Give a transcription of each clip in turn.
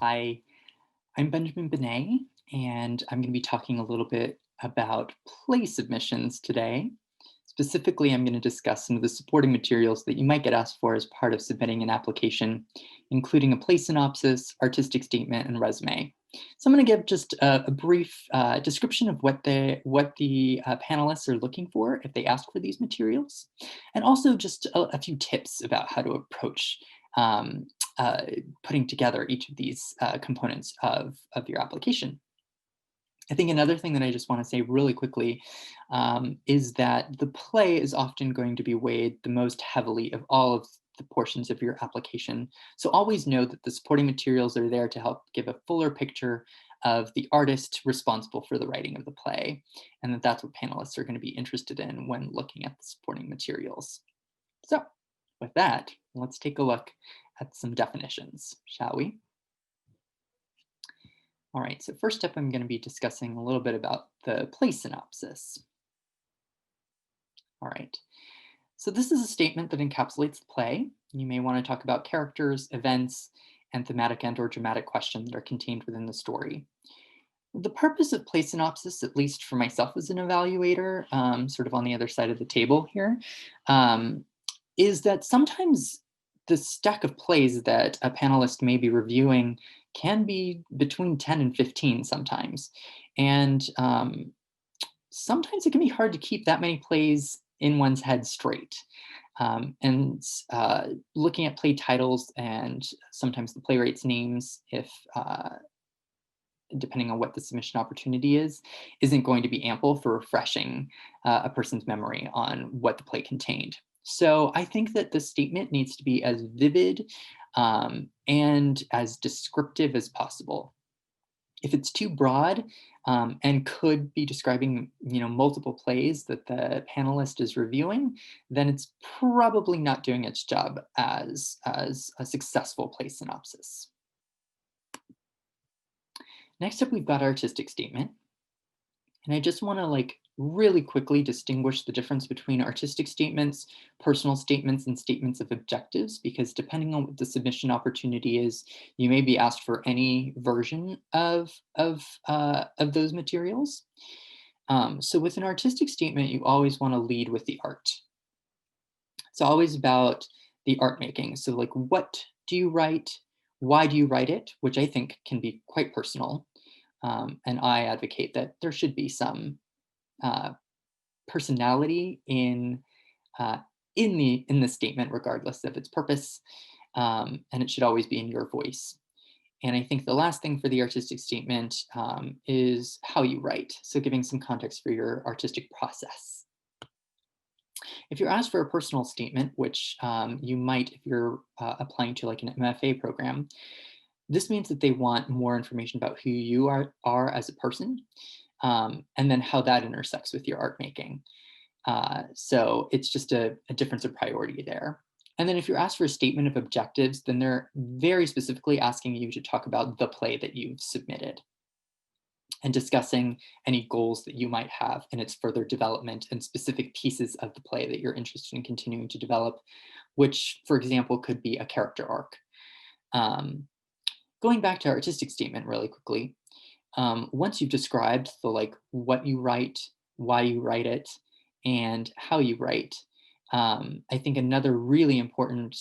Hi, I'm Benjamin Benet, and I'm going to be talking a little bit about play submissions today. Specifically, I'm going to discuss some of the supporting materials that you might get asked for as part of submitting an application, including a play synopsis, artistic statement, and resume. So I'm going to give just a brief description of what the panelists are looking for if they ask for these materials, and also just a few tips about how to approach um, uh, putting together each of these components of your application. I think another thing that I just want to say really quickly is that the play is often going to be weighed the most heavily of all of the portions of your application. So always know that the supporting materials are there to help give a fuller picture of the artist responsible for the writing of the play, and that that's what panelists are going to be interested in when looking at the supporting materials. So with that, let's take a look at some definitions, shall we? All right, so first up, I'm going to be discussing a little bit about the play synopsis. All right, so this is a statement that encapsulates the play. You may want to talk about characters, events, and thematic and or dramatic questions that are contained within the story. The purpose of play synopsis, at least for myself as an evaluator, sort of on the other side of the table here, um, is that sometimes the stack of plays that a panelist may be reviewing can be between 10 and 15 sometimes. And sometimes it can be hard to keep that many plays in one's head straight. And looking at play titles and sometimes the playwright's names, if depending on what the submission opportunity is, isn't going to be ample for refreshing a person's memory on what the play contained. So I think that the statement needs to be as vivid and as descriptive as possible. If it's too broad and could be describing, multiple plays that the panelist is reviewing, then it's probably not doing its job as a successful play synopsis. Next up, we've got artistic statement. And I just want to really quickly distinguish the difference between artistic statements, personal statements, and statements of objectives, because depending on what the submission opportunity is, you may be asked for any version of those materials. So with an artistic statement, you always want to lead with the art. It's always about the art making. So like, what do you write? Why do you write it? Which I think can be quite personal. And I advocate that there should be some uh, personality uh, in the statement, regardless of its purpose, and it should always be in your voice. And I think the last thing for the artistic statement is how you write. So giving some context for your artistic process. If you're asked for a personal statement, which you might if you're applying to like an MFA program, this means that they want more information about who you are as a person, and then how that intersects with your art making. So it's just a difference of priority there. And then if you're asked for a statement of objectives, then they're very specifically asking you to talk about the play that you've submitted and discussing any goals that you might have in its further development and specific pieces of the play that you're interested in continuing to develop, which, for example, could be a character arc. Um, Going back to artistic statement really quickly, once you've described the what you write, why you write it, and how you write, I think another really important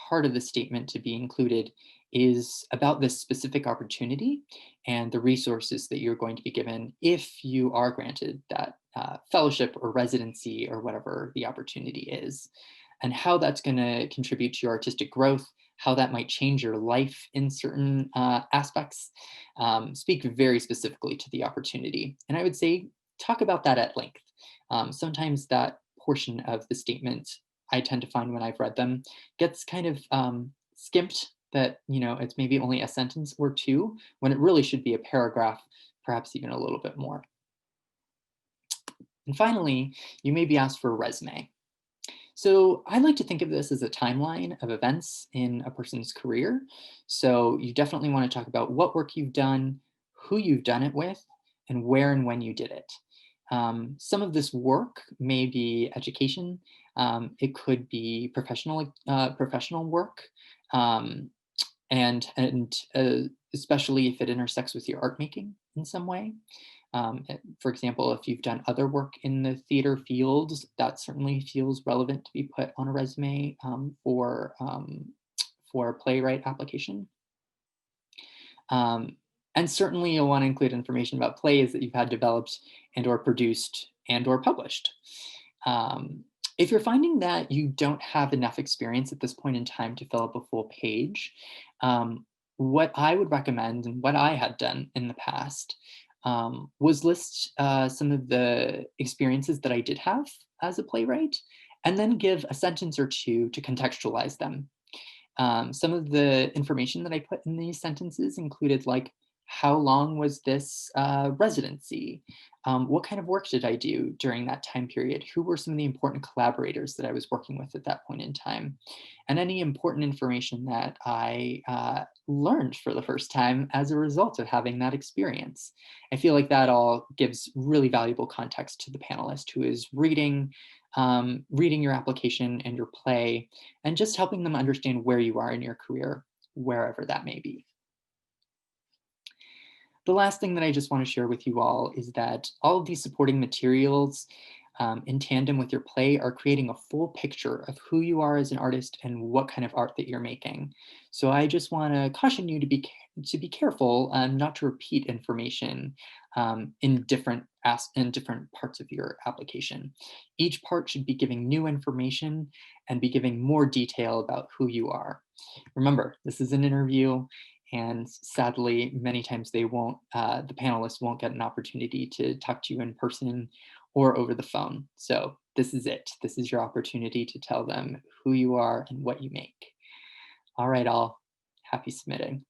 part of the statement to be included is about this specific opportunity and the resources that you're going to be given if you are granted that fellowship or residency or whatever the opportunity is, and how that's going to contribute to your artistic growth, how that might change your life in certain aspects. Speak very specifically to the opportunity. And I would say talk about that at length. Sometimes that portion of the statement I tend to find when I've read them gets kind of skimped, that it's maybe only a sentence or two when it really should be a paragraph, perhaps even a little bit more. And finally, you may be asked for a resume. So I like to think of this as a timeline of events in a person's career. So you definitely want to talk about what work you've done, who you've done it with, and where and when you did it. Some of this work may be education. It could be professional work. Um, and especially if it intersects with your art making in some way. For example, if you've done other work in the theater field, that certainly feels relevant to be put on a resume for a playwright application. Um, and certainly you'll want to include information about plays that you've had developed and or produced and or published. Um, if you're finding that you don't have enough experience at this point in time to fill up a full page, what I would recommend and what I had done in the past was list some of the experiences that I did have as a playwright, and then give a sentence or two to contextualize them. Some of the information that I put in these sentences included like, how long was this residency? What kind of work did I do during that time period? Who were some of the important collaborators that I was working with at that point in time? And any important information that I learned for the first time as a result of having that experience. I feel like that all gives really valuable context to the panelist who is reading your application and your play, and just helping them understand where you are in your career, wherever that may be. The last thing that I just want to share with you all is that all of these supporting materials in tandem with your play are creating a full picture of who you are as an artist and what kind of art that you're making. So I just want to caution you to be careful not to repeat information in different parts of your application. Each part should be giving new information and be giving more detail about who you are. Remember, this is an interview, and sadly, many times the panelists won't get an opportunity to talk to you in person or over the phone. So this is it. This is your opportunity to tell them who you are and what you make. All right, all. Happy submitting.